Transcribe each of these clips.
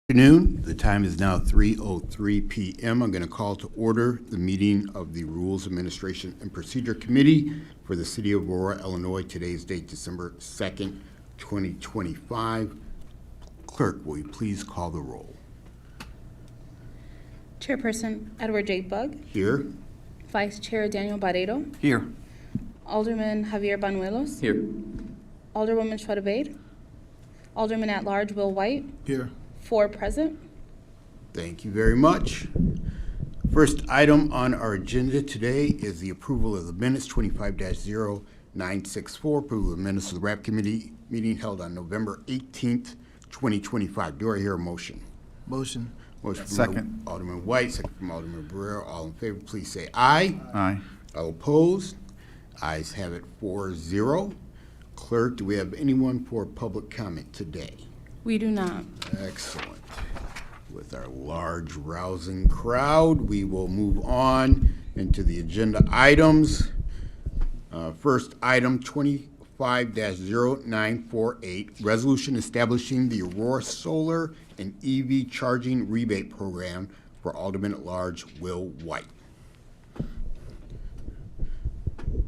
Afternoon. The time is now 3:03 p.m. I'm going to call to order the meeting of the Rules Administration and Procedure Committee for the City of Aurora, Illinois. Today's date, December 2nd, 2025. Clerk, will you please call the roll? Chairperson Edward J. Bug. Here. Vice Chair Daniel Barreto. Here. Alderman Javier Banuelos. Here. Alderwoman Schroeder-Bade. Alderman at Large Will White. Here. 4 present. Thank you very much. First item on our agenda today is the approval of the minutes 25-0964, approval of the minutes of the RAP Committee meeting held on November 18th, 2025. Do I hear a motion? Motion. Motion from Second. Alderman White, second from Alderman Barrera. All in favor, please say aye. Aye. All opposed? Ayes have it 4-0. Clerk, do we have anyone for public comment today? We do not. Excellent. With our large, rousing crowd, we will move on into the agenda items. First item, 25-0948, resolution establishing the Aurora Solar and EV Charging Rebate Program for Alderman at Large Will White.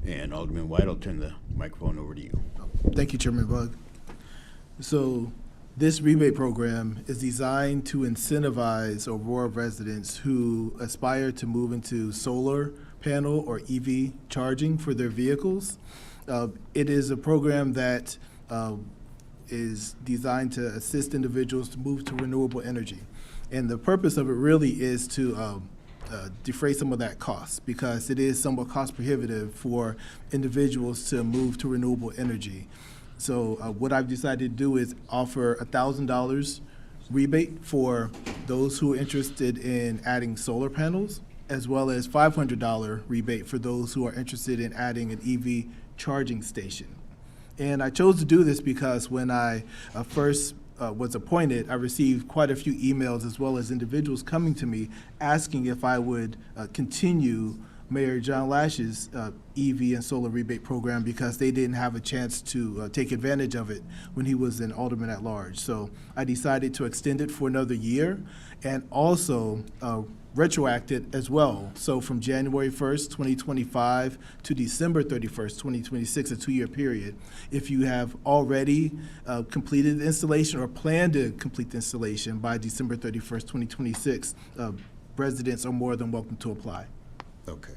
And Alderman White, I'll turn the microphone over to you. Thank you, Chairman Bug. So this rebate program is designed to incentivize Aurora residents who aspire to move into solar panel or EV charging for their vehicles. It is a program that is designed to assist individuals to move to renewable energy. And the purpose of it really is to defray some of that cost, because it is somewhat cost prohibitive for individuals to move to renewable energy. So what I've decided to do is offer $1,000 rebate for those who are interested in adding solar panels, as well as $500 rebate for those who are interested in adding an EV charging station. And I chose to do this because when I first was appointed, I received quite a few emails as well as individuals coming to me asking if I would continue Mayor John Lash's EV and solar rebate program because they didn't have a chance to take advantage of it when he was an alderman at large. So I decided to extend it for another year and also retroact it as well. So from January 1st, 2025 to December 31st, 2026, a 2-year period. If you have already completed the installation or plan to complete the installation by December 31st, 2026, residents are more than welcome to apply. Okay.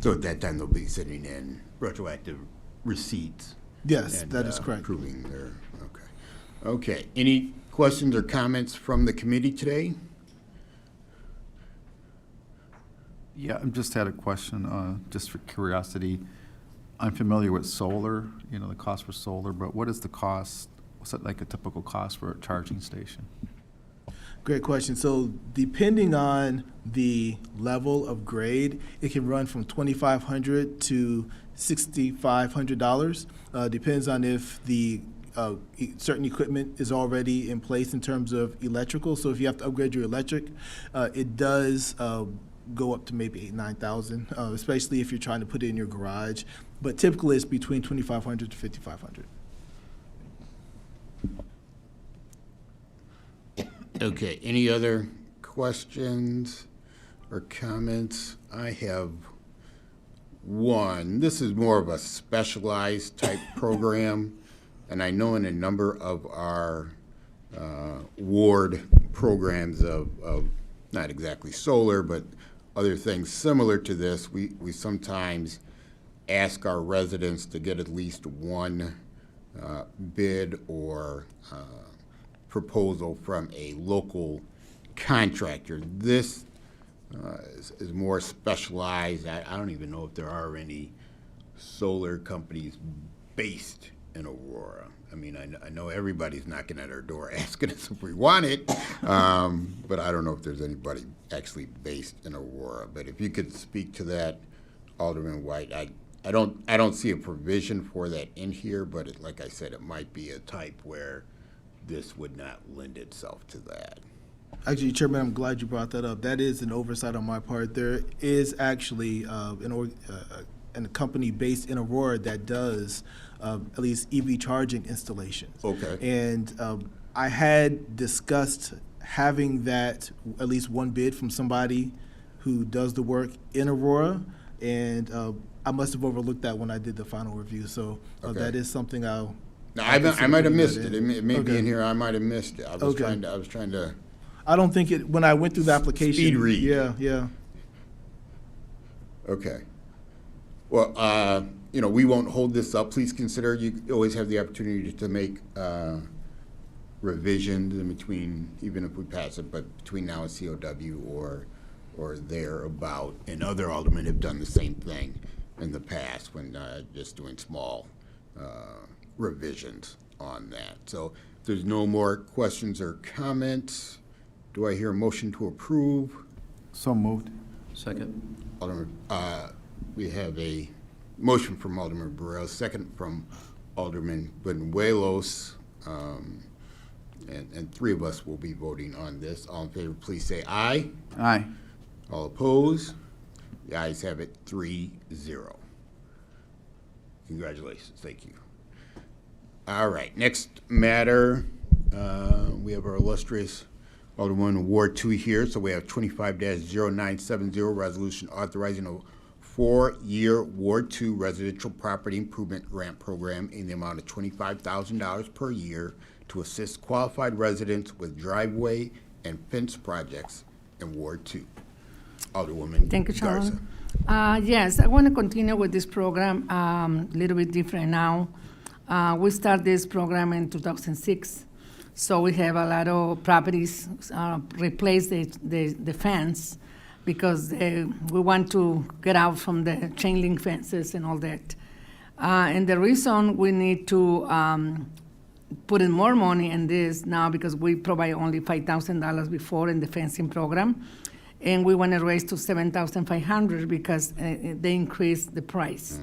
So at that time, they'll be sending in retroactive receipts. Yes, and, that is correct. Proving their, okay. Okay, any questions or comments from the committee today? Yeah, I just had a question, just for curiosity. I'm familiar with solar, the cost for solar, but what is the cost? What's it like a typical cost for a charging station? Great question. So depending on the level of grade, it can run from $2,500 to $6,500. Depends on if the certain equipment is already in place in terms of electrical. So if you have to upgrade your electric, it does go up to maybe $8,000, $9,000, especially if you're trying to put it in your garage. But typically it's between $2,500 to $5,500. Okay, any other questions or comments? I have one. This is more of a specialized type program, and I know in a number of our ward programs of not exactly solar, but other things similar to this, we sometimes ask our residents to get at least one bid or proposal from a local contractor. This is more specialized. I don't even know if there are any solar companies based in Aurora. I mean, I know everybody's knocking at our door asking us if we want it, but I don't know if there's anybody actually based in Aurora. But if you could speak to that, Alderman White, I don't see a provision for that in here, but like I said, it might be a type where this would not lend itself to that. Actually, Chairman, I'm glad you brought that up. That is an oversight on my part. There is actually a company based in Aurora that does at least EV charging installations. Okay. And I had discussed having that, at least one bid from somebody who does the work in Aurora, and I must have overlooked that when I did the final review, so Okay. that is something I'll. No, I'll I consider might have putting that missed it. It may be Okay. in here. I might have missed it. I was Okay. trying to. I don't think it, when I went through the application. Speed read. Yeah. Okay. Well, we won't hold this up. Please consider, you always have the opportunity to make revisions in between, even if we pass it, but between now and COW or thereabout. And other aldermen have done the same thing in the past when just doing small revisions on that. So if there's no more questions or comments, do I hear a motion to approve? So moved. Second. Alderman, we have a motion from Alderman Burrell, second from Alderman Benuelos, and three of us will be voting on this. All in favor, please say aye. Aye. All opposed? The ayes have it 3-0. Congratulations, thank you. All right, next matter, we have our illustrious Alderman Ward 2 here, so we have 25-0970, resolution authorizing a 4-year Ward 2 residential property improvement grant program in the amount of $25,000 per year to assist qualified residents with driveway and fence projects in Ward 2. Alderwoman Thank you, Garza. Chairman. Yes, I want to continue with this program, a little bit different now. We started this program in 2006, so we have a lot of properties replace the fence because we want to get out from the chain link fences and all that. And the reason we need to put in more money in this now because we provide only $5,000 before in the fencing program, and we want to raise to $7,500 because they increased the price.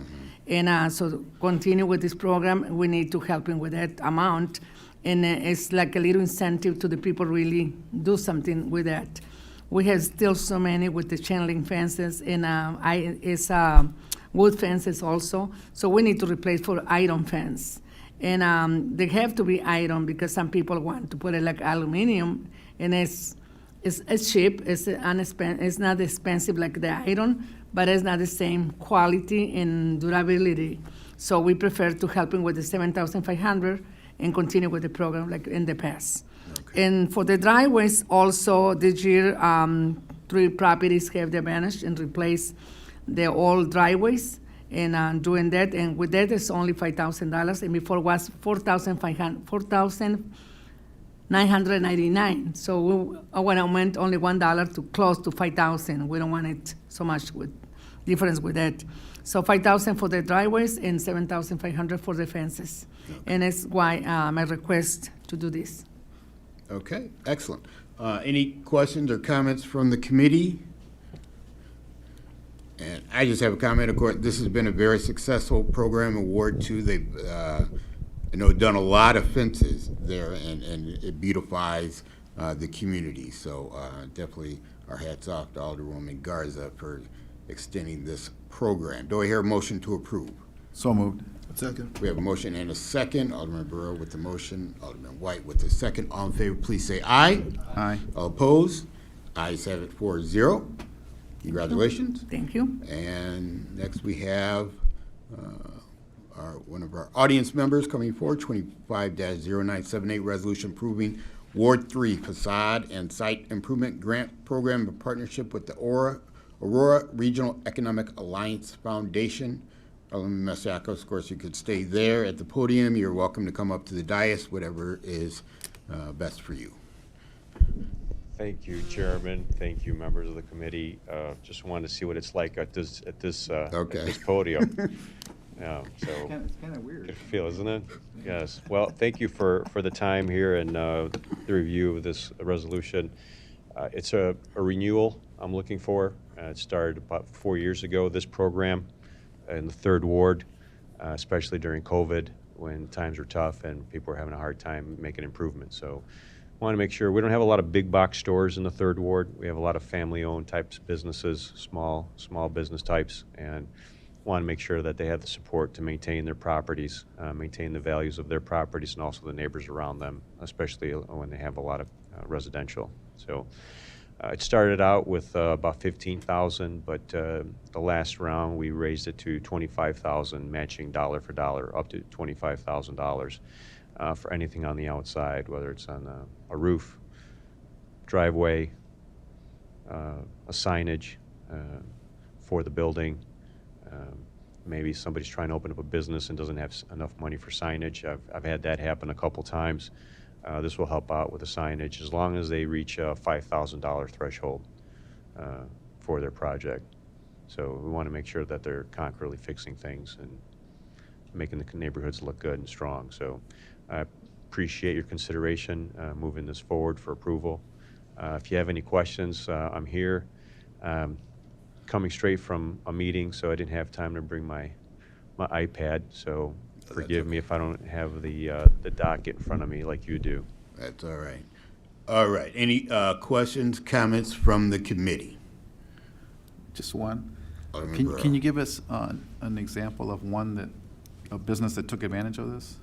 And so continue with this program, we need to help him with that amount. And it's like a little incentive to the people really do something with that. We have still so many with the chain link fences and it's wood fences also. So we need to replace for iron fence. And they have to be iron because some people want to put it like aluminum, and it's cheap, it's not expensive like the iron, but it's not the same quality and durability. So we prefer to help him with the $7,500 and continue with the program like in the past. Okay. And for the driveways also, this year, 3 properties have the advantage and replace the old driveways and doing that. And with that, it's only $5,000, and before was $4,999. So I want to augment only $1 to close to $5,000. We don't want it so much with difference with that. So $5,000 for the driveways and $7,500 for the fences. And that's why my request to do this. Okay, excellent. Any questions or comments from the committee? And I just have a comment. Of course, this has been a very successful program in Ward 2. They've, done a lot of fences there, and it beautifies the community. So definitely our hats off to Alderwoman Garza for extending this program. Do I hear a motion to approve? So moved. Second. We have a motion and a second. Alderman Burrow with the motion, Alderman White with the second. All in favor, please say aye. Aye. All opposed? Ayes have it 4-0. Congratulations. Thank you. And next we have one of our audience members coming forward, 25-0978, resolution approving Ward 3 facade and site improvement grant program in partnership with the Aurora Regional Economic Alliance Foundation. Alderman Masiacos, of course, you could stay there at the podium. You're welcome to come up to the dais, whatever is best for you. Thank you, Chairman. Thank you, members of the committee. Just wanted to see what it's like at this podium. So It's kind of weird. good feel, isn't it? Yes. Well, thank you for the time here and the review of this resolution. It's a renewal I'm looking for. It started about 4 years ago, this program in the 3rd Ward, especially during COVID when times were tough and people were having a hard time making improvements. So I want to make sure we don't have a lot of big box stores in the 3rd Ward. We have a lot of family-owned types businesses, small business types, and want to make sure that they have the support to maintain their properties, maintain the values of their properties, and also the neighbors around them, especially when they have a lot of residential. So it started out with about 15,000, but the last round we raised it to 25,000, matching dollar for dollar, up to $25,000 for anything on the outside, whether it's on a roof, driveway, a signage for the building. Maybe somebody's trying to open up a business and doesn't have enough money for signage. I've had that happen a couple times. This will help out with the signage as long as they reach a $5,000 threshold for their project. So we want to make sure that they're concretely fixing things and making the neighborhoods look good and strong. So I appreciate your consideration moving this forward for approval. If you have any questions, I'm here. Coming straight from a meeting, so I didn't have time to bring my iPad, so forgive me if I don't have the docket in front of me like you do. That's all right. All right. Any questions, comments from the committee? Just one. Alderman Burrow. Can you give us an example of a business that took advantage of this,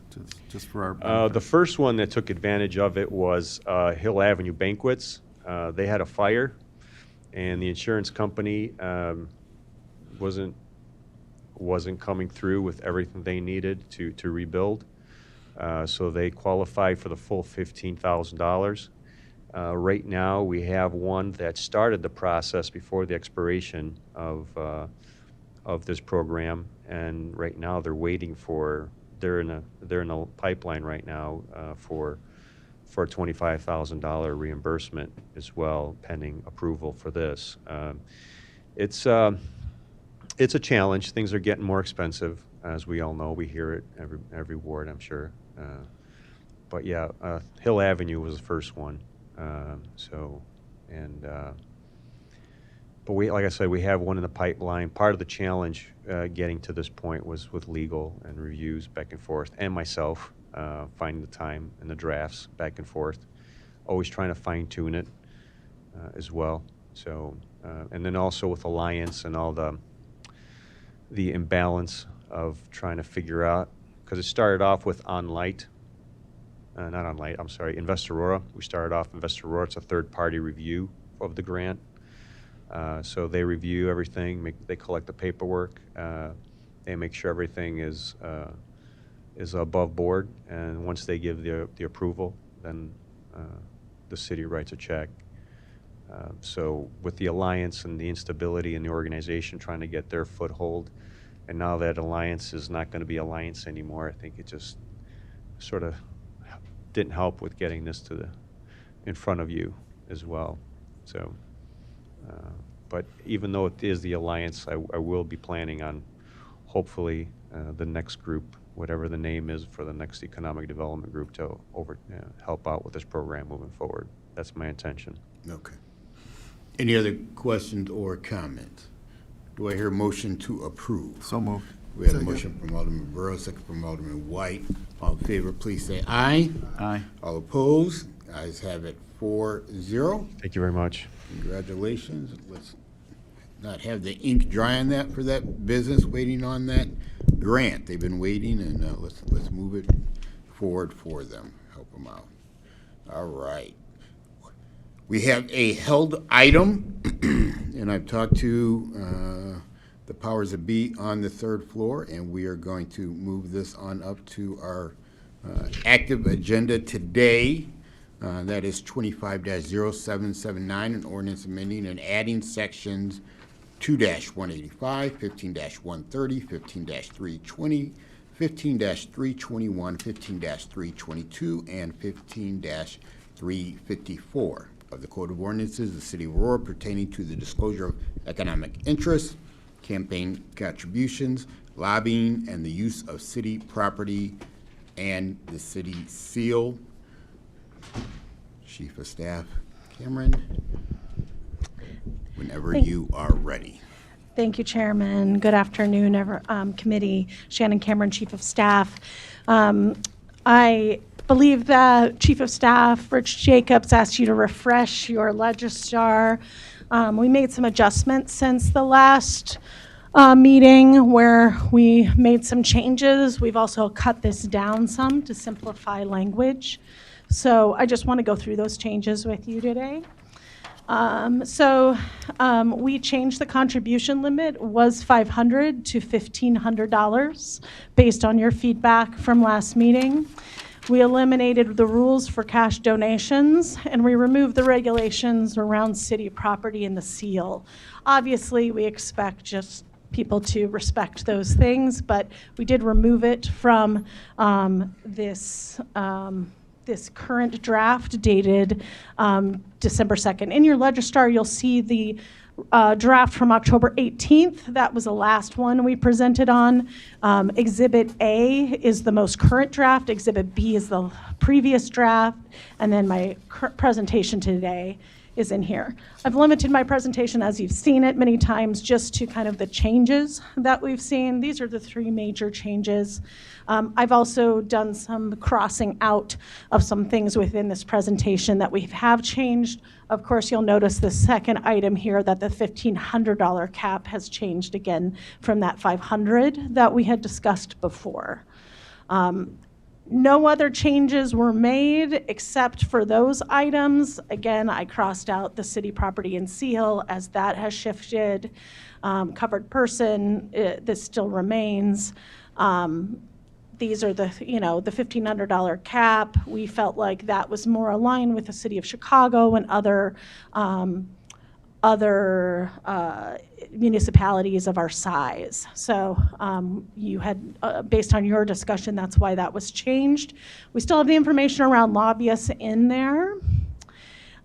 just for our benefit? The first one that took advantage of it was Hill Avenue Banquets. They had a fire, and the insurance company wasn't coming through with everything they needed to rebuild. So they qualified for the full $15,000. Right now, we have one that started the process before the expiration of this program, and right now they're waiting for they're in a pipeline right now for a $25,000 reimbursement as well, pending approval for this. It's a challenge. Things are getting more expensive, as we all know. We hear it every ward, I'm sure. But yeah, Hill Avenue was the first one. But like I said, we have one in the pipeline. Part of the challenge getting to this point was with legal and reviews back and forth, and myself finding the time and the drafts back and forth. Always trying to fine tune it as well. So, and then also with Alliance and all the imbalance of trying to figure out, because it started off with Invest Aurora. We started off Invest Aurora. It's a third-party review of the grant. So they review everything, they collect the paperwork, they make sure everything is above board, and once they give the approval, then the city writes a check. So with the Alliance and the instability in the organization trying to get their foothold, and now that Alliance is not going to be Alliance anymore, I think it just sort of didn't help with getting this in front of you as well. So, but even though it is the Alliance, I will be planning on hopefully the next group, whatever the name is for the next economic development group, to help out with this program moving forward. That's my intention. Okay. Any other questions or comments? Do I hear a motion to approve? So moved. We have a Second. motion from Alderman Burrow, second from Alderman White. All in favor, please say aye. Aye. All opposed? Ayes have it 4-0. Thank you very much. Congratulations. Let's not have the ink dry on that for that business waiting on that grant. They've been waiting, and let's move it forward for them, help them out. All right. We have a held item, and I've talked to the powers that be on the third floor, and we are going to move this on up to our active agenda today. That is 25-0779, an ordinance amending and adding sections 2-185, 15-130, 15-320, 15-321, 15-322, and 15-354 of the Code of Ordinances of the City of Aurora pertaining to the disclosure of economic interests, campaign contributions, lobbying, and the use of city property and the city seal. Chief of Staff Cameron, whenever you are ready. Thank you, Chairman. Good afternoon, committee. Shannon Cameron, Chief of Staff. I believe that Chief of Staff Rich Jacobs asked you to refresh your Legistar. We made some adjustments since the last meeting where we made some changes. We've also cut this down some to simplify language. So I just want to go through those changes with you today. We changed the contribution limit, was $500 to $1,500 based on your feedback from last meeting. We eliminated the rules for cash donations, and we removed the regulations around city property and the seal. Obviously, we expect just people to respect those things, but we did remove it from this current draft dated December 2nd. In your Legistar, you'll see the draft from October 18th. That was the last one we presented on. Exhibit A is the most current draft. Exhibit B is the previous draft. And then my presentation today is in here. I've limited my presentation, as you've seen it many times, just to kind of the changes that we've seen. These are the three major changes. I've also done some crossing out of some things within this presentation that we have changed. Of course, you'll notice the second item here that the $1,500 cap has changed again from that $500 that we had discussed before. No other changes were made except for those items. Again, I crossed out the city property and seal as that has shifted. Covered person, this still remains. These are the $1,500 cap. We felt like that was more aligned with the city of Chicago and other municipalities of our size. So you had, based on your discussion, that's why that was changed. We still have the information around lobbyists in there.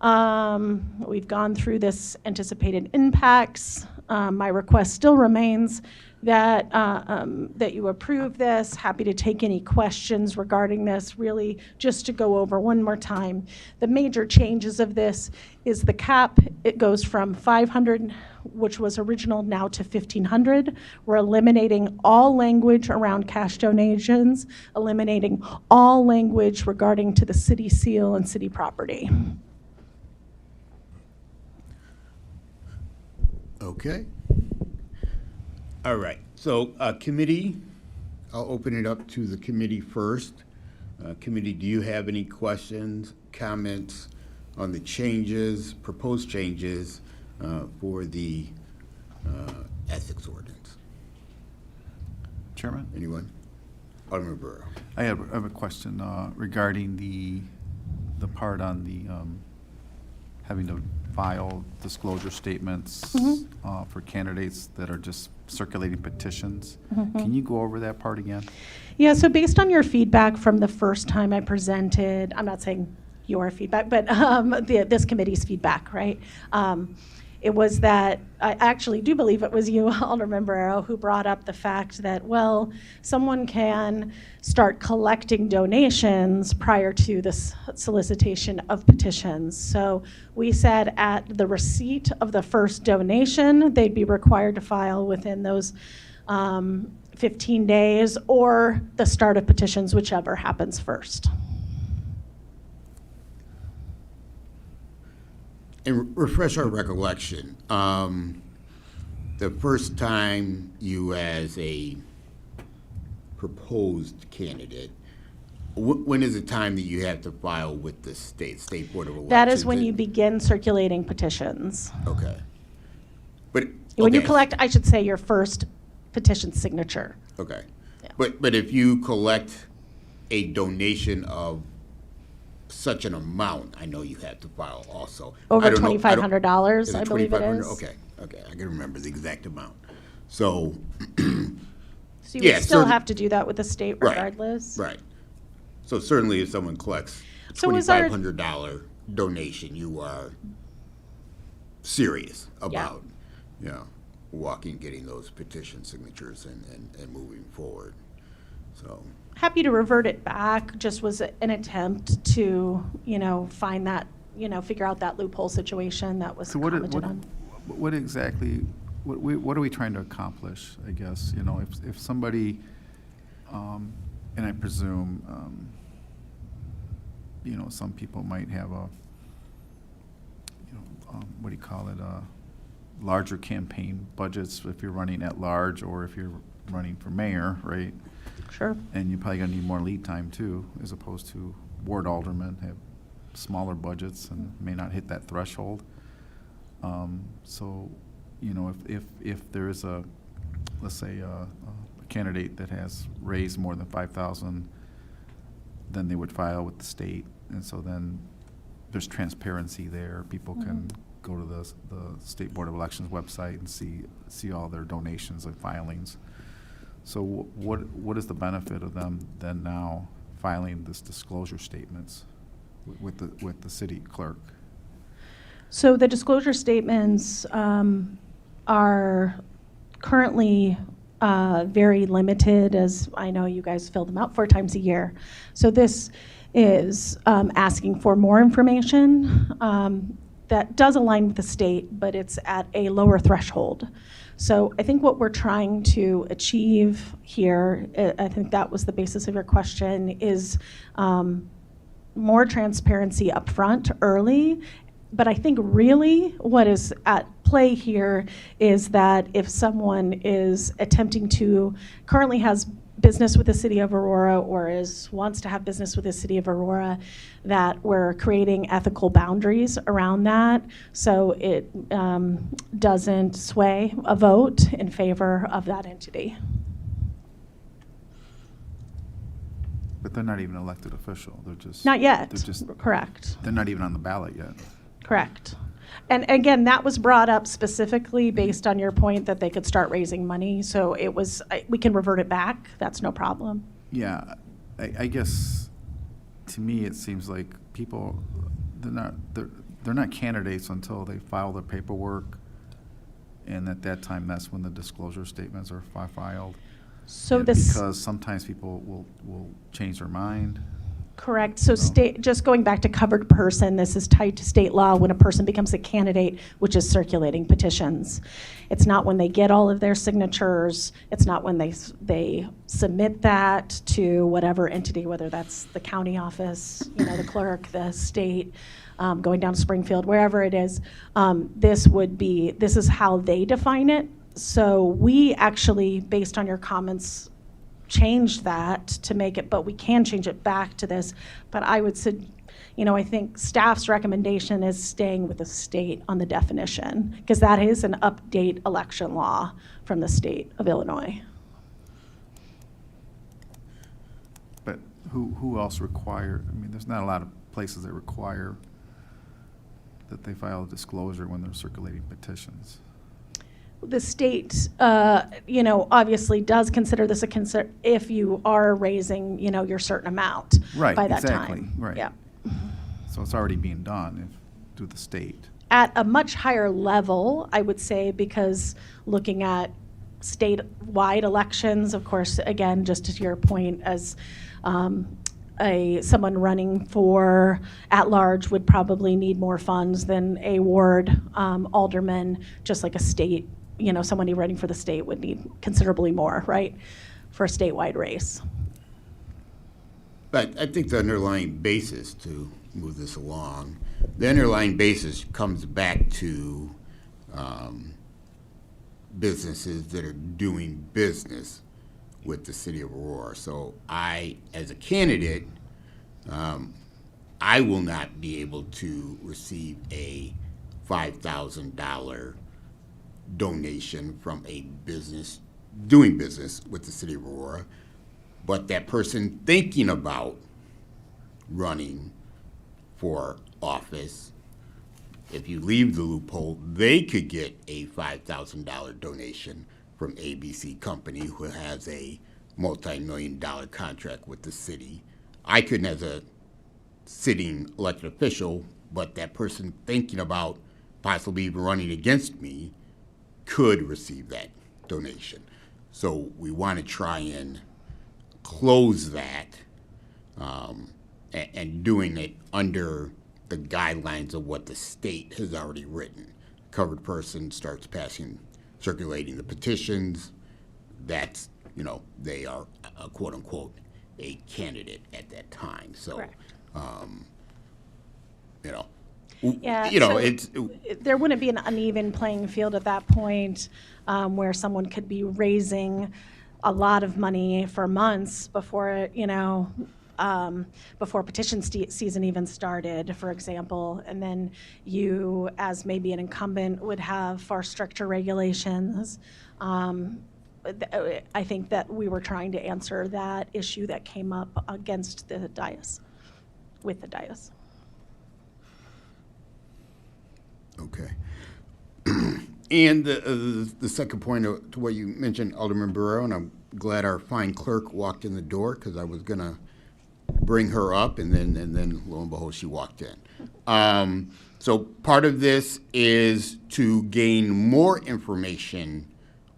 We've gone through this anticipated impacts. My request still remains that that you approve this. Happy to take any questions regarding this. Really, just to go over one more time, the major changes of this is the cap. It goes from 500, which was original, now to 1,500. We're eliminating all language around cash donations, eliminating all language regarding to the city seal and city property. Okay. All right, so committee, I'll open it up to the committee first. Committee, do you have any questions, comments on the changes, proposed changes for the ethics ordinance? Chairman? Anyone? Alderman Burrow. I have a question regarding the part on the having to file disclosure statements for candidates that are just circulating petitions. Can you go over that part again? Yeah, so based on your feedback from the first time I presented, I'm not saying your feedback, but this committee's feedback, right? It was that, I actually do believe it was you, Alderman Barrero, who brought up the fact that, well, someone can start collecting donations prior to this solicitation of petitions. So we said at the receipt of the first donation, they'd be required to file within those 15 days or the start of petitions, whichever happens first. And refresh our recollection. The first time you, as a proposed candidate, when is the time that you have to file with the State Board of Elections? That is when you begin circulating petitions. Okay. But, When you okay. collect, I should say, your first petition signature. Okay. Yeah. But if you collect a donation of such an amount, I know you have to file also. Over I don't know- I don't- $2,500, is it I believe it $2,500? is. Okay, I can remember the exact amount. So, So you Yeah, would still certain- have to do that with the state Right, regardless. right. So certainly if someone collects a So is our- $2,500 donation, you are serious about, walking, getting those petition signatures and moving forward. So, Happy to revert it back, just was an attempt to, find that, figure out that loophole situation that was So what commented on. exactly, what are we trying to accomplish, I guess? If somebody, and I presume, some people might have a, what do you call it, larger campaign budgets if you're running at large or if you're running for mayor, right? Sure. And you're probably gonna need more lead time too, as opposed to ward aldermen have smaller budgets and may not hit that threshold. So, you know, if there is a, let's say, a candidate that has raised more than 5,000, then they would file with the state, and so then there's transparency there. People can go to the State Board of Elections website and see all their donations and filings. So what is the benefit of them then now filing this disclosure statements with the city clerk? So the disclosure statements are currently very limited, as I know you guys fill them out 4 times a year. So this is asking for more information that does align with the state, but it's at a lower threshold. So I think what we're trying to achieve here, I think that was the basis of your question, is more transparency up front early. But I think really what is at play here is that if someone is attempting to, currently has business with the city of Aurora or wants to have business with the city of Aurora, that we're creating ethical boundaries around that so it doesn't sway a vote in favor of that entity. But they're not even an elected official. They're just Not yet, They're just correct. They're not even on the ballot yet. Correct. And again, that was brought up specifically based on your point that they could start raising money. So it was, we can revert it back. That's no problem. Yeah, I guess to me it seems like people they're not candidates until they file their paperwork, and at that time that's when the disclosure statements are filed. So And this. because sometimes people will change their mind. Correct. So just going back to covered person, this is tied to state law when a person becomes a candidate, which is circulating petitions. It's not when they get all of their signatures. It's not when they submit that to whatever entity, whether that's the county office, you know, the clerk, the state, going down to Springfield, wherever it is. This is how they define it. So we actually, based on your comments, changed that to make it, but we can change it back to this. But I would say, you know, I think staff's recommendation is staying with the state on the definition, because that is an update election law from the state of Illinois. But who else require, I mean, there's not a lot of places that require that they file a disclosure when they're circulating petitions. The state, you know, obviously does consider this if you are raising, you know, your certain amount Right, by that exactly, time. right. Yeah. So it's already being done through the state. At a much higher level, I would say, because looking at statewide elections, of course, again, just to your point, as someone running for at-large would probably need more funds than a ward alderman, just like a state, you know, somebody running for the state would need considerably more, right, for a statewide race. But I think the underlying basis, to move this along, the underlying basis comes back to businesses that are doing business with the city of Aurora. So I, as a candidate, I will not be able to receive a $5,000 donation from a business doing business with the city of Aurora, but that person thinking about running for office, if you leave the loophole, they could get a $5,000 donation from ABC Company, who has a multi-million-dollar contract with the city. I couldn't, as a sitting elected official, but that person thinking about possibly even running against me could receive that donation. So we want to try and close that, and doing it under the guidelines of what the state has already written. Covered person starts circulating the petitions. That's, you know, they are a quote unquote a candidate at that time. So, Correct. You know, Yeah, You know, so it's, there wouldn't be an uneven playing field at that point, where someone could be raising a lot of money for months before, before petition season even started, for example, and then you, as maybe an incumbent, would have far stricter regulations. I think that we were trying to answer that issue that came up against the dais, with the dais. okay. And the second point to what you mentioned, Alderman Barrero, and I'm glad our fine clerk walked in the door, because I was gonna bring her up, and then lo and behold, she walked in. So part of this is to gain more information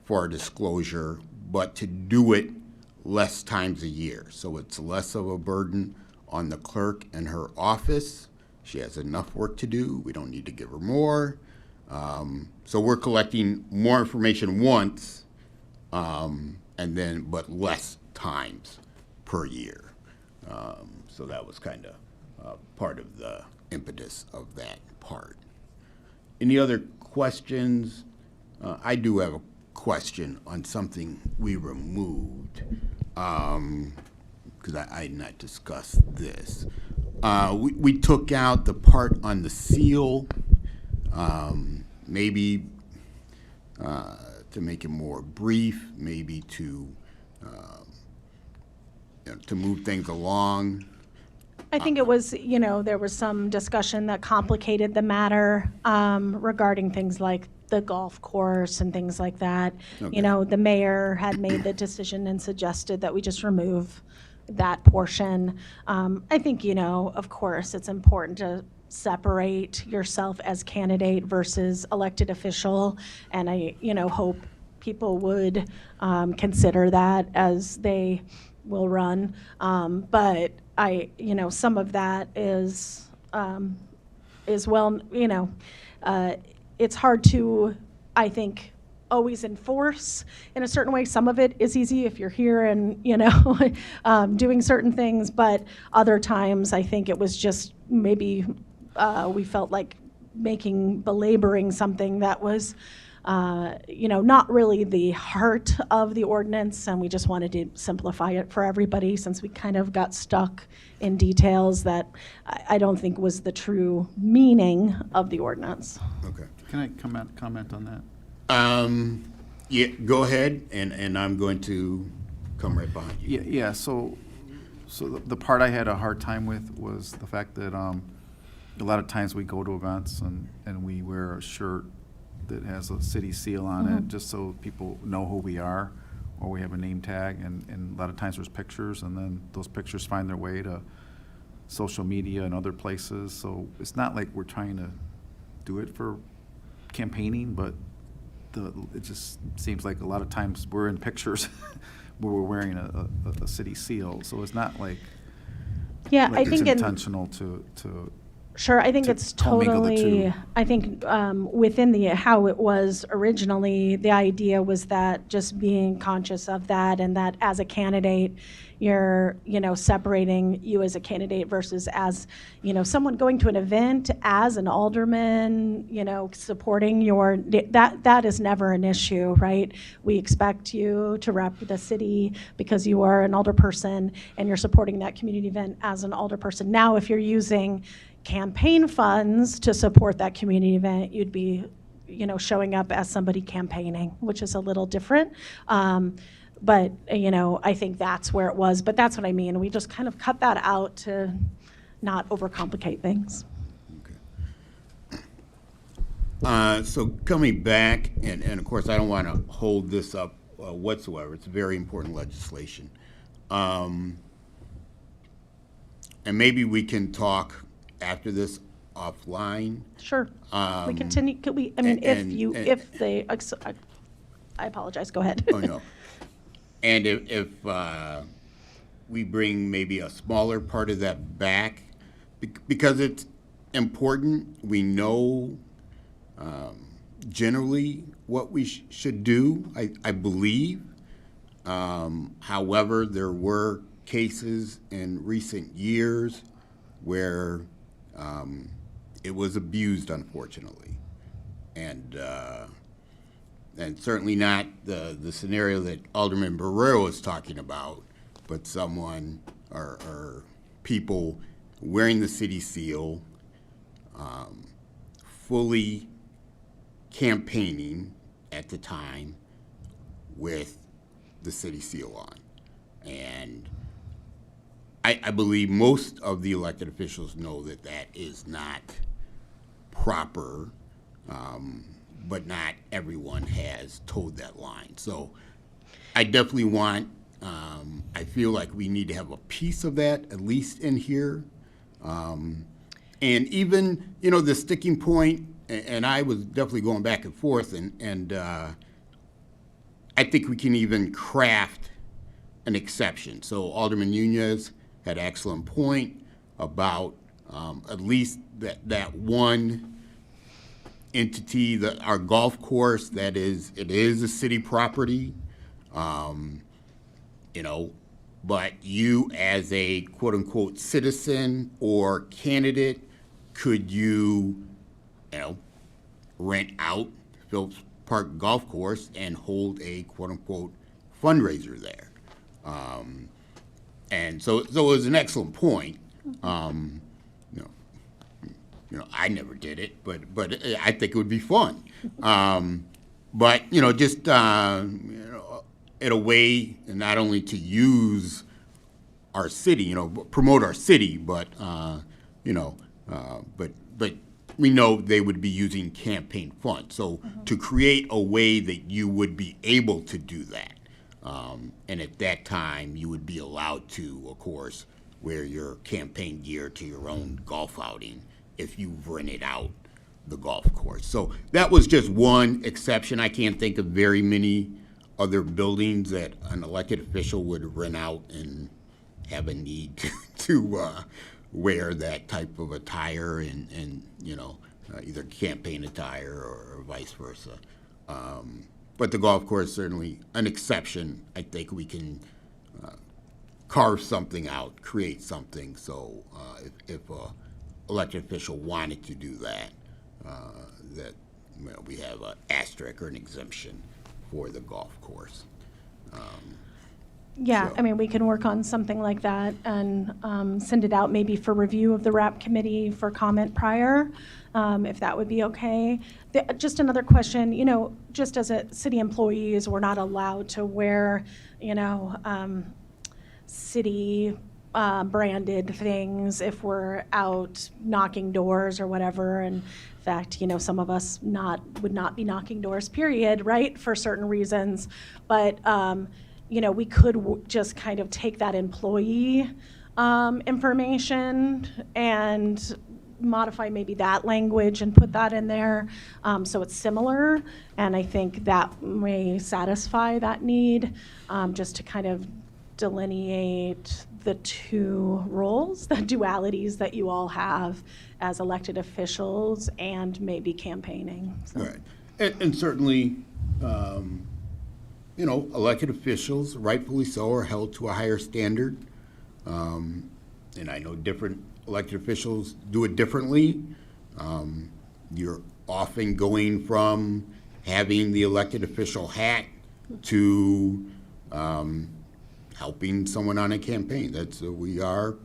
for our disclosure, but to do it less times a year. So it's less of a burden on the clerk and her office. She has enough work to do. We don't need to give her more. So we're collecting more information once, but less times per year. So that was kind of part of the impetus of that part. Any other questions? I do have a question on something we removed, because I had not discussed this. We took out the part on the seal, maybe to make it more brief, maybe to move things along. I think it was, there was some discussion that complicated the matter regarding things like the golf course and things like that. Okay. The mayor had made the decision and suggested that we just remove that portion. I think, of course, it's important to separate yourself as candidate versus elected official, and I, hope people would consider that as they will run. But some of that is well, it's hard to, I think, always enforce in a certain way. Some of it is easy if you're here and, doing certain things, but other times I think it was just maybe we felt like belaboring something that was, not really the heart of the ordinance, and we just wanted to simplify it for everybody since we kind of got stuck in details that I don't think was the true meaning of the ordinance. Okay. Can I comment on that? Yeah, go ahead, and I'm going to come right behind you. Yeah, so the part I had a hard time with was the fact that a lot of times we go to events and we wear a shirt that has a city seal on it, just so people know who we are, or we have a name tag, and a lot of times there's pictures, and then those pictures find their way to social media and other places. So it's not like we're trying to do it for campaigning, but it just seems like a lot of times we're in pictures where we're wearing a city seal. So it's not like, Yeah, like I it's think intentional to Sure, I think to it's commingle the totally, two. I think within how it was originally, the idea was that just being conscious of that, and that as a candidate, you're, separating you as a candidate versus as, someone going to an event as an alderman, supporting that is never an issue, right? We expect you to rep the city because you are an alderperson and you're supporting that community event as an alderperson. Now, if you're using campaign funds to support that community event, you'd be, showing up as somebody campaigning, which is a little different. But, I think that's where it was. But that's what I mean. We just kind of cut that out to not overcomplicate things. So coming back, and of course, I don't want to hold this up whatsoever. It's very important legislation. And maybe we can talk after this offline. Sure. We continue, could we, I mean, I apologize, go ahead. Oh, no. And if we bring maybe a smaller part of that back, because it's important, we know generally what we should do, I believe. However, there were cases in recent years where it was abused, unfortunately. And certainly not the scenario that Alderman Barrero was talking about, but someone or people wearing the city seal, fully campaigning at the time with the city seal on. And I believe most of the elected officials know that that is not proper, but not everyone has towed that line. So I definitely want, I feel like we need to have a piece of that, at least in here. And even, you know, the sticking point, and I was definitely going back and forth, and I think we can even craft an exception. So Alderman Nunez had an excellent point about at least that one entity, our golf course, it is a city property, you know, but you as a quote-unquote citizen or candidate, could you know, rent out Phillips Park Golf Course and hold a quote-unquote fundraiser there? And so it was an excellent point. You know, I never did it, but I think it would be fun. But you know, just you know, in a way, and not only to use our city, you know, promote our city, but you know, but we know they would be using campaign funds. So to create a way that you would be able to do that, and at that time you would be allowed to, of course, wear your campaign gear to your own golf outing if you've rented out the golf course. So that was just one exception. I can't think of very many other buildings that an elected official would rent out and have a need to wear that type of attire and you know, either campaign attire or vice versa. But the golf course, certainly an exception. I think we can carve something out, create something. So if a elected official wanted to do that, that you know, we have an asterisk or an exemption for the golf course. Yeah, So- I mean, we can work on something like that and send it out maybe for review of the RAP committee for comment prior, if that would be okay. Just another question, you know, just as a city employees, we're not allowed to wear, you know, city branded things if we're out knocking doors or whatever. And in fact, you know, some of us would not be knocking doors, period, right, for certain reasons. But you know, we could just kind of take that employee information and modify maybe that language and put that in there, so it's similar. And I think that may satisfy that need, just to kind of delineate the two roles, the dualities that you all have as elected officials and maybe campaigning. So. Right. And certainly, you know, elected officials, rightfully so, are held to a higher standard. And I know different elected officials do it differently. You're often going from having the elected official hat to helping someone on a campaign. That's we are,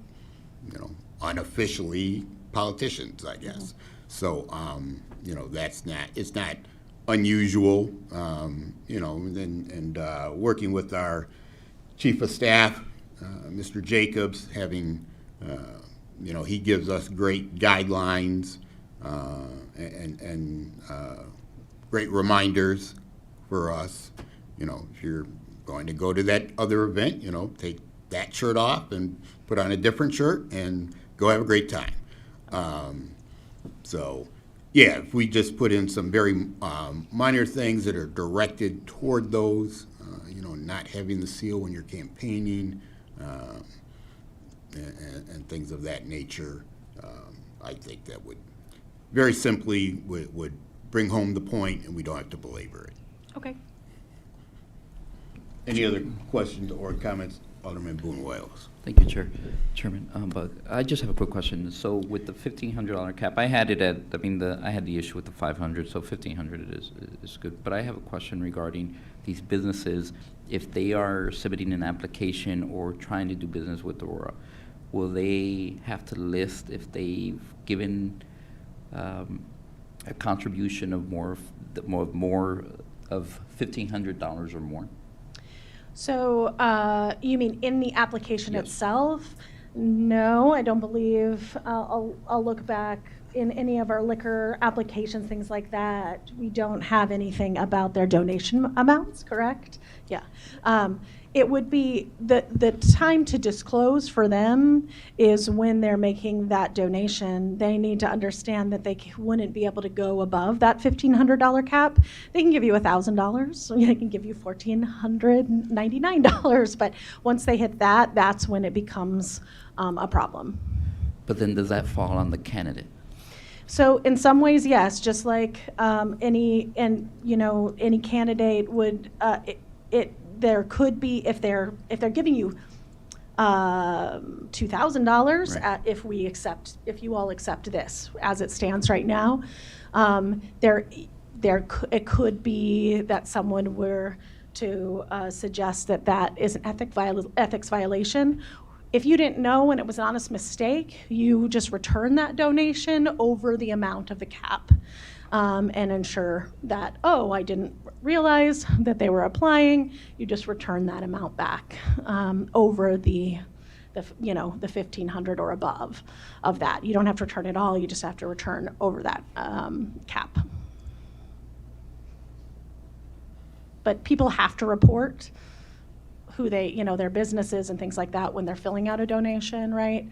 you know, unofficially politicians, I guess. So, you know, it's not unusual, you know, and working with our chief of staff, Mr. Jacobs, having, you know, he gives us great guidelines and great reminders for us. You know, if you're going to go to that other event, you know, take that shirt off and put on a different shirt and go have a great time. So, yeah, if we just put in some very minor things that are directed toward those, you know, not having the seal when you're campaigning, and things of that nature, I think that would very simply would bring home the point, and we don't have to belabor it. Okay. Any other questions or comments? Alderman Boone-Wales. Thank you, Chairman. But I just have a quick question. So with the $1,500 cap, I had it at, I had the issue with the 500, so 1,500 is good. But I have a question regarding these businesses. If they are submitting an application or trying to do business with Aurora, will they have to list if they've given a contribution of more of $1,500 or more? So you mean in the application Yes. itself? No, I don't believe. I'll look back in any of our liquor applications, things like that. We don't have anything about their donation amounts, correct? Yeah. It would be, the time to disclose for them is when they're making that donation. They need to understand that they wouldn't be able to go above that $1,500 cap. They can give you $1,000, they can give you $1,499, but once they hit that, that's when it becomes a problem. But then does that fall on the candidate? So in some ways, yes, just like any candidate would, there could be, if they're giving you $2,000, Right. if you all accept this as it stands right now, it could be that someone were to suggest that is an ethics violation. If you didn't know and it was an honest mistake, you just return that donation over the amount of the cap. And ensure that, I didn't realize that they were applying. You just return that amount back over the 1,500 or above of that. You don't have to return it all. You just have to return over that cap. But people have to report who their businesses and things like that when they're filling out a donation, right?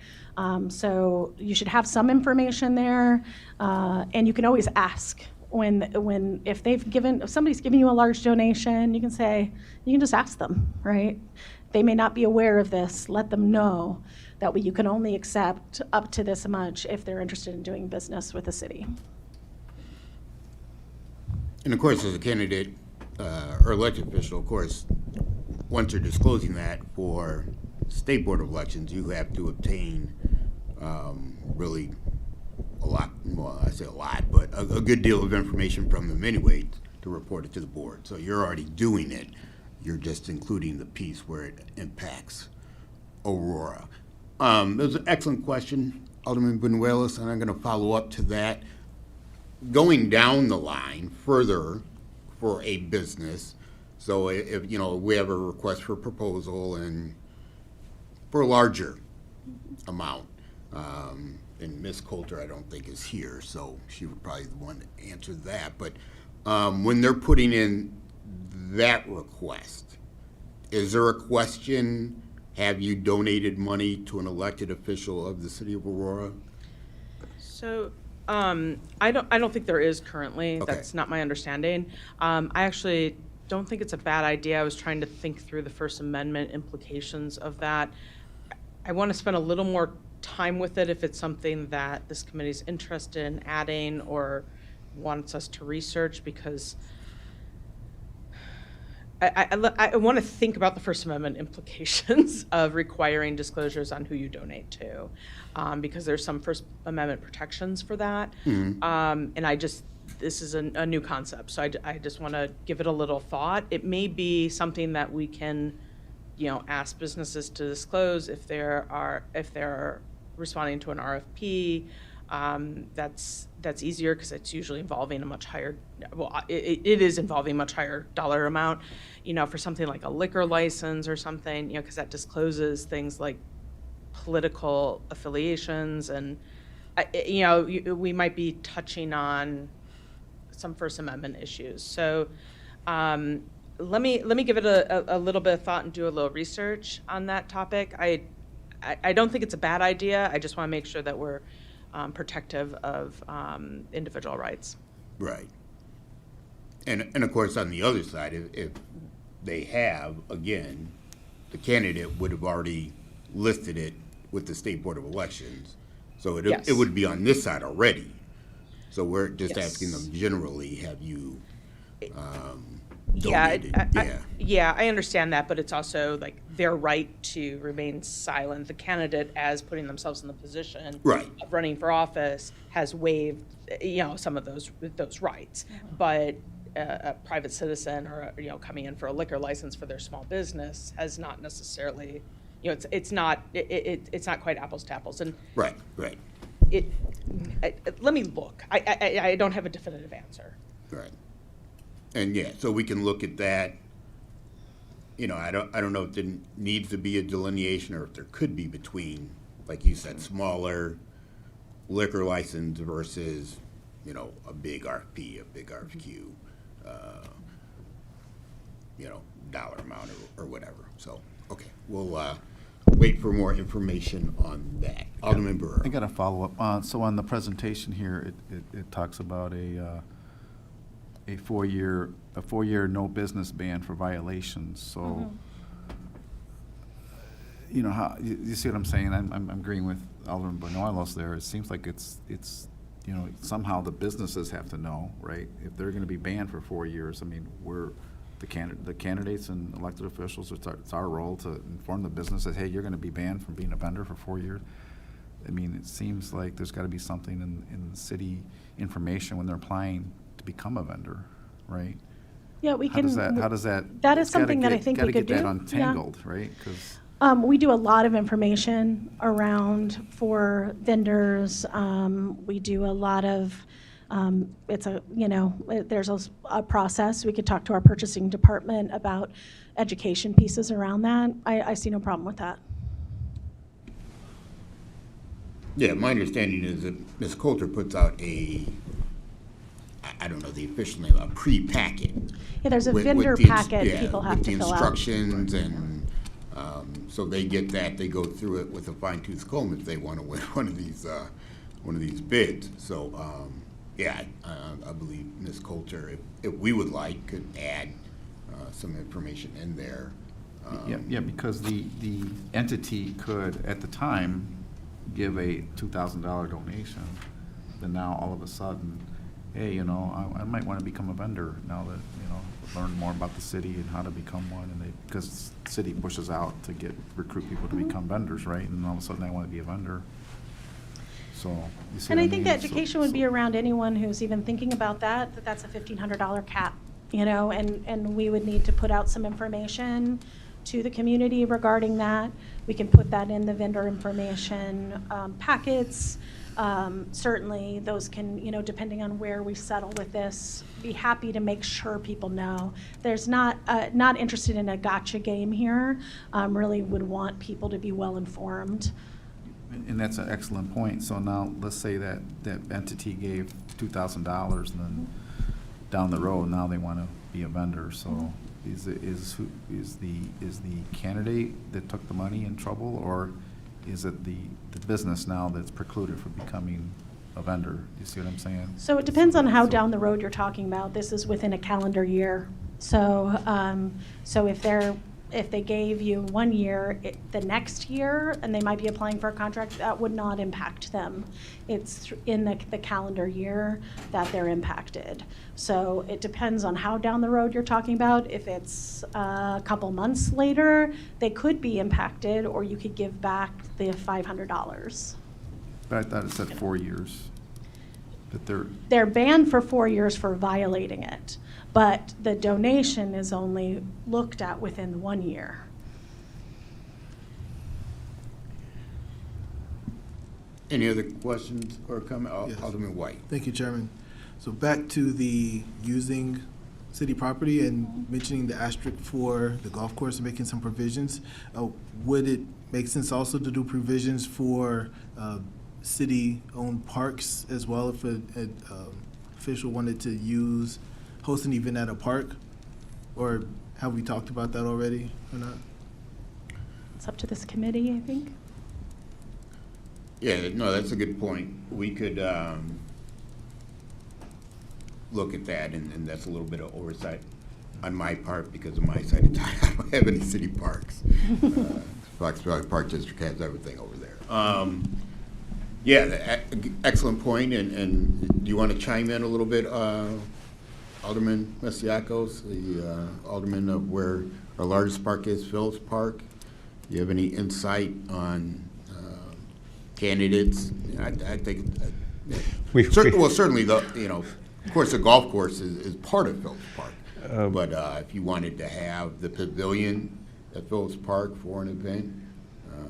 So you should have some information there, and you can always ask if somebody's giving you a large donation, you can just ask them, right? They may not be aware of this. Let them know that you can only accept up to this much if they're interested in doing business with the city. And of course, as a candidate or elected official, of course, once you're disclosing that for State Board of Elections, you have to obtain really a lot, well, I say a lot, but a good deal of information from them anyway to report it to the board. So you're already doing it. You're just including the piece where it impacts Aurora. That was an excellent question, Alderman Benuelos, and I'm going to follow up to that. Going down the line further for a business, so if we have a request for proposal and for a larger amount, and Ms. Coulter I don't think is here, so she would probably be the one to answer that. But when they're putting in that request, is there a question? Have you donated money to an elected official of the city of Aurora? So I don't think there is currently. Okay. That's not my understanding. I actually don't think it's a bad idea. I was trying to think through the First Amendment implications of that. I want to spend a little more time with it if it's something that this committee's interested in adding or wants us to research, because I want to think about the First Amendment implications of requiring disclosures on who you donate to, because there's some First Amendment protections for that. And this is a new concept, so I just want to give it a little thought. It may be something that we can, ask businesses to disclose if they're responding to an RFP. That's easier because it's usually involving a much higher, it is involving much higher dollar amount, for something like a liquor license or something, because that discloses things like political affiliations, and we might be touching on some First Amendment issues. So let me give it a little bit of thought and do a little research on that topic. I don't think it's a bad idea. I just want to make sure that we're protective of individual rights. Right. And of course, on the other side, if they have, again, the candidate would have already listed it with the State Board of Elections. So Yes. it would be on this side already. So we're just Yes. asking them generally, have you donated, yeah. Yeah, I understand that, but it's also like their right to remain silent. The candidate, as putting themselves in the position Right. of running for office, has waived, some of those rights. But a private citizen or, coming in for a liquor license for their small business has not necessarily, it's not quite apples to apples. And Right. let me look. I don't have a definitive answer. Right. And yeah, so we can look at that. I don't know if there needs to be a delineation or if there could be between, like you said, smaller liquor license versus, a big RFP, a big RFQ, dollar amount or whatever. So, okay, we'll wait for more information on that. Alderman Brewer. I got a follow-up. So on the presentation here, it talks about a 4-year no business ban for violations. So, how you see what I'm saying? I'm agreeing with Alderman Bonoilos there. It seems like it's somehow the businesses have to know, right? If they're going to be banned for 4 years, I mean, we're the candidates and elected officials. It's our role to inform the business that, hey, you're going to be banned from being a vendor for 4 years. I mean, it seems like there's got to be something in the city information when they're applying to become a vendor, right? Yeah, we can. How does that? That is it's gotta something that I think we could Gotta get that do. untangled, right? 'Cause We do a lot of information around for vendors. We do a lot of, there's a process. We could talk to our purchasing department about education pieces around that. I see no problem with that. Yeah, my understanding is that Ms. Coulter puts out I don't know the official name, a pre-packet. Yeah, there's a with vendor the packet people have to fill out. With the instructions and, so they get that, they go through it with a fine-tooth comb if they want to win one of these bids. So, I believe Ms. Coulter, if we would like, could add some information in there. Yeah, because the entity could, at the time, give a $2,000 donation, then now all of a sudden, hey, I might want to become a vendor now that, learn more about the city and how to become one, and because the city pushes out to recruit people to become vendors, right? And all of a sudden they want to be a vendor. So, you see And what I think the mean? So- education would be around anyone who's even thinking about that's a $1,500 cap, and we would need to put out some information to the community regarding that. We can put that in the vendor information packets. Certainly, those can, depending on where we settle with this, be happy to make sure people know. There's not interested in a gotcha game here. Really would want people to be well informed. And that's an excellent point. So now, let's say that entity gave $2,000, and then down the road, now they want to be a vendor. So is the candidate that took the money in trouble, or is it the business now that's precluded from becoming a vendor? You see what I'm saying? So it depends on how down the road you're talking about. This is within a calendar year. So, if they gave you 1 year, the next year, and they might be applying for a contract, that would not impact them. It's in the calendar year that they're impacted. So it depends on how down the road you're talking about. If it's a couple months later, they could be impacted, or you could give back the $500. But I thought it said 4 years. That They're banned for 4 years for violating it, but the donation is only looked at within 1 year. Any other questions or comments? Yes. Alderman White. Thank you, Chairman. So back to the using city property and mentioning the asterisk for the golf course and making some provisions. Would it make sense also to do provisions for city-owned parks as well if an official wanted to host an event at a park? Or have we talked about that already or not? It's up to this committee, I think. Yeah, no, that's a good point. We could look at that, and that's a little bit of oversight on my part because of my side of town. I don't have any city parks. Fox Valley Park District has everything over there. Excellent point, and do you want to chime in a little bit, Alderman Masiacos, the alderman of where our largest park is, Phillips Park. Do you have any insight on candidates? I think, certainly the, of course, the golf course is part of Phillips Park. But if you wanted to have the pavilion at Phillips Park for an event, do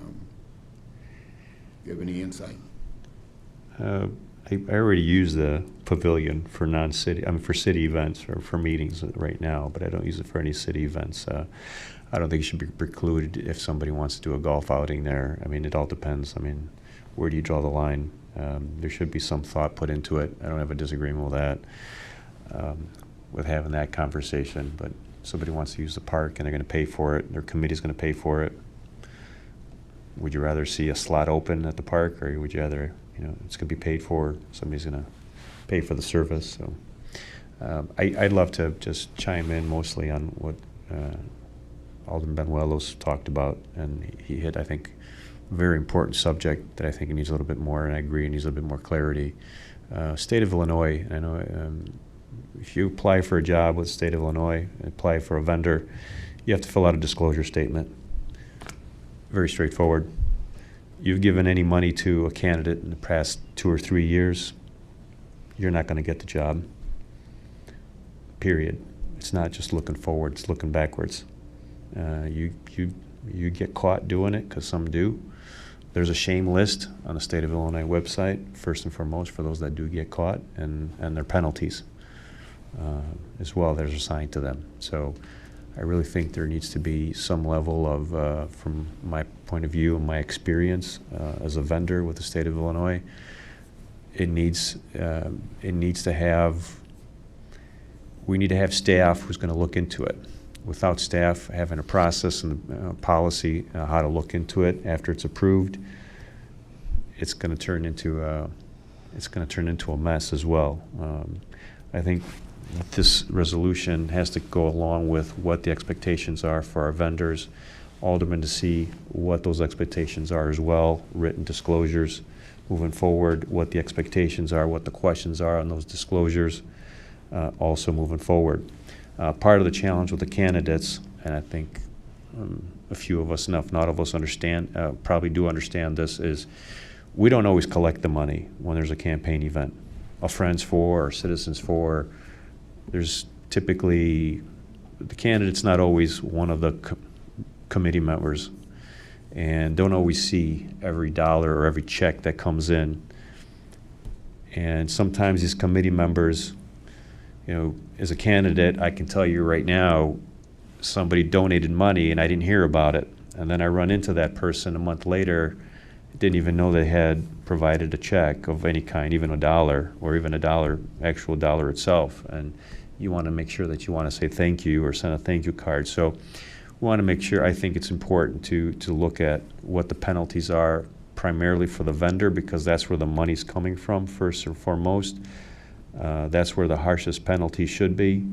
you have any insight? I already use the pavilion for non-city, for city events or for meetings right now, but I don't use it for any city events. I don't think it should be precluded if somebody wants to do a golf outing there. I mean, it all depends. I mean, where do you draw the line? There should be some thought put into it. I don't have a disagreement with that, with having that conversation. But somebody wants to use the park and they're going to pay for it, their committee's going to pay for it. Would you rather see a slot open at the park, or would you rather, it's going to be paid for, somebody's going to pay for the service? So I'd love to just chime in mostly on what Alderman Benuelos talked about, and he hit, I think, a very important subject that I think needs a little bit more, and I agree, it needs a little bit more clarity. State of Illinois, I know if you apply for a job with the state of Illinois, apply for a vendor, you have to fill out a disclosure statement. Very straightforward. You've given any money to a candidate in the past 2 or 3 years, you're not going to get the job. Period. It's not just looking forward, it's looking backwards. You get caught doing it, because some do. There's a shame list on the State of Illinois website, first and foremost, for those that do get caught, and their penalties as well that are assigned to them. So I really think there needs to be some level of, from my point of view and my experience as a vendor with the State of Illinois, we need to have staff who's going to look into it. Without staff having a process and a policy how to look into it after it's approved, it's going to turn into a mess as well. I think this resolution has to go along with what the expectations are for our vendors, aldermen, to see what those expectations are as well, written disclosures moving forward, what the expectations are, what the questions are on those disclosures, also moving forward. Part of the challenge with the candidates, and I think a few of us, enough, not all of us understand, probably do understand this, is we don't always collect the money when there's a campaign event. A Friends For or Citizens For, there's typically, the candidate's not always one of the committee members and don't always see every dollar or every check that comes in. And sometimes these committee members, as a candidate, I can tell you right now, somebody donated money and I didn't hear about it. And then I run into that person a month later, didn't even know they had provided a check of any kind, even $1, or even actual dollar itself. And you want to make sure that you want to say thank you or send a thank you card. So we want to make sure, I think it's important to look at what the penalties are primarily for the vendor, because that's where the money's coming from first and foremost. That's where the harshest penalty should be,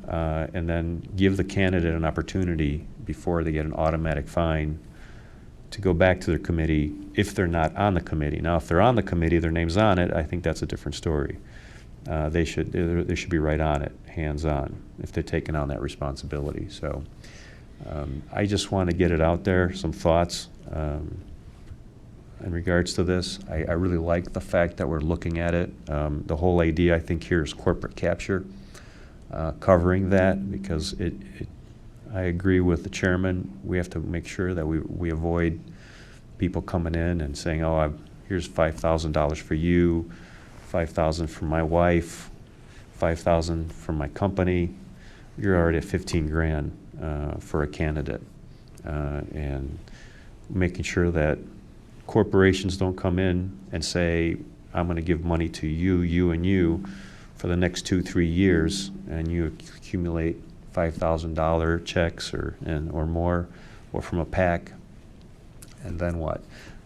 and then give the candidate an opportunity before they get an automatic fine to go back to their committee if they're not on the committee. Now, if they're on the committee, their name's on it, I think that's a different story. They should be right on it, hands-on, if they're taking on that responsibility. So I just want to get it out there, some thoughts in regards to this. I really like the fact that we're looking at it. The whole idea, I think, here is corporate capture, covering that, because I agree with the chairman. We have to make sure that we avoid people coming in and saying, oh, here's $5,000 for you, $5,000 for my wife, $5,000 for my company. You're already at 15 grand for a candidate. And making sure that corporations don't come in and say, I'm going to give money to you, you, and you for the next 2-3 years, and you accumulate $5,000 checks or more, or from a PAC, and then what?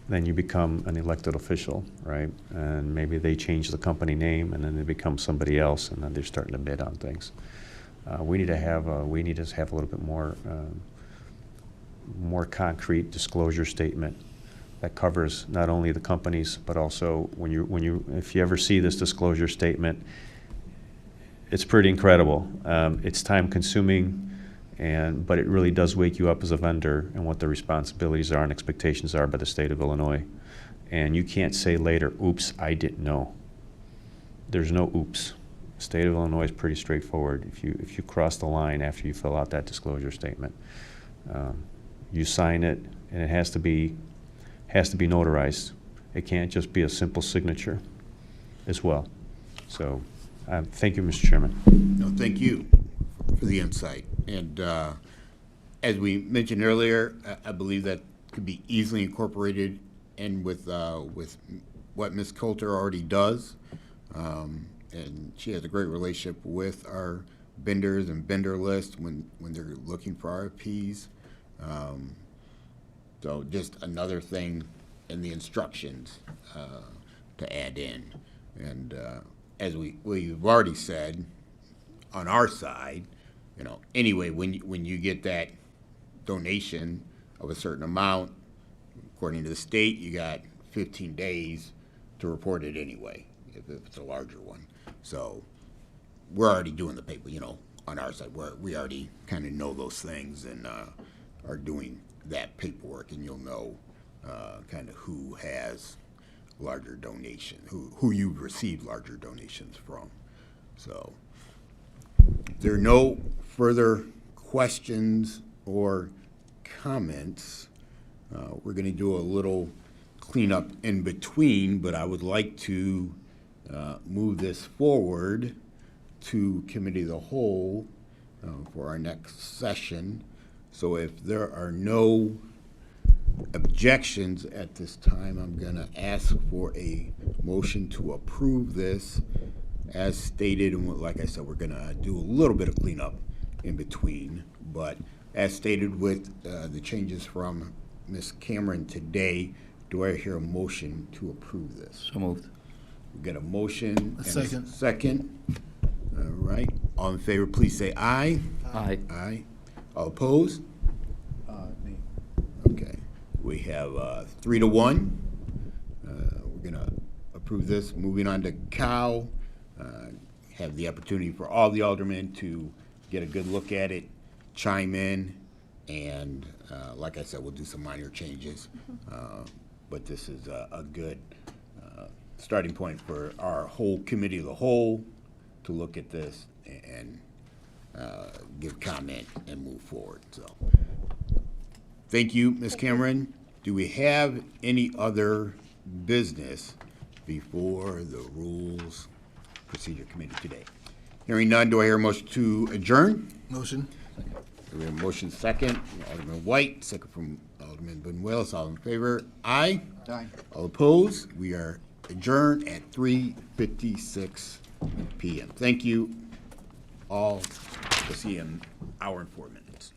Then you become an elected official, right? And maybe they change the company name, and then they become somebody else, and then they're starting to bid on things. We need to have a little bit more concrete disclosure statement that covers not only the companies, but also if you ever see this disclosure statement, it's pretty incredible. It's time consuming, but it really does wake you up as a vendor and what the responsibilities are and expectations are by the state of Illinois. And you can't say later, oops, I didn't know. There's no oops. The state of Illinois is pretty straightforward. If you cross the line after you fill out that disclosure statement, you sign it, and it has to be notarized. It can't just be a simple signature as well. So, thank you, Mr. Chairman. No, thank you for the insight. And as we mentioned earlier, I believe that could be easily incorporated in with what Ms. Coulter already does. And she has a great relationship with our vendors and vendor list when they're looking for RFPs. So just another thing in the instructions to add in. And as we've already said, on our side, anyway, when you get that donation of a certain amount, according to the state, you got 15 days to report it anyway, if it's a larger one. So we're already doing the paper, on our side. We already kind of know those things and are doing that paperwork, and you'll know kind of who has larger donations, who you've received larger donations from. So if there are no further questions or comments, we're going to do a little cleanup in between, but I would like to move this forward to Committee of the Whole for our next session. So if there are no objections at this time, I'm going to ask for a motion to approve this as stated. And like I said, we're going to do a little bit of cleanup in between, but as stated with the changes from Ms. Cameron today, do I hear a motion to approve this? So moved. We got a motion. And a second. Second. All right. All in favor, please say aye. Aye. Aye. All opposed? Me. Okay. We have 3-1. We're going to approve this. Moving on to Cal. Have the opportunity for all the aldermen to get a good look at it, chime in, and like I said, we'll do some minor changes. But this is a good starting point for our whole Committee of the Whole to look at this and give comment and move forward. So, thank you, Ms. Cameron. Do we have any other business before the Rules Procedure Committee today? Hearing none, do I hear a motion to adjourn? Motion. We have a motion second, Alderman White, second from Alderman Benuelos. All in favor? Aye. Aye. All opposed? We are adjourned at 3:56 p.m. Thank you all. We'll see you in an hour and 4 minutes.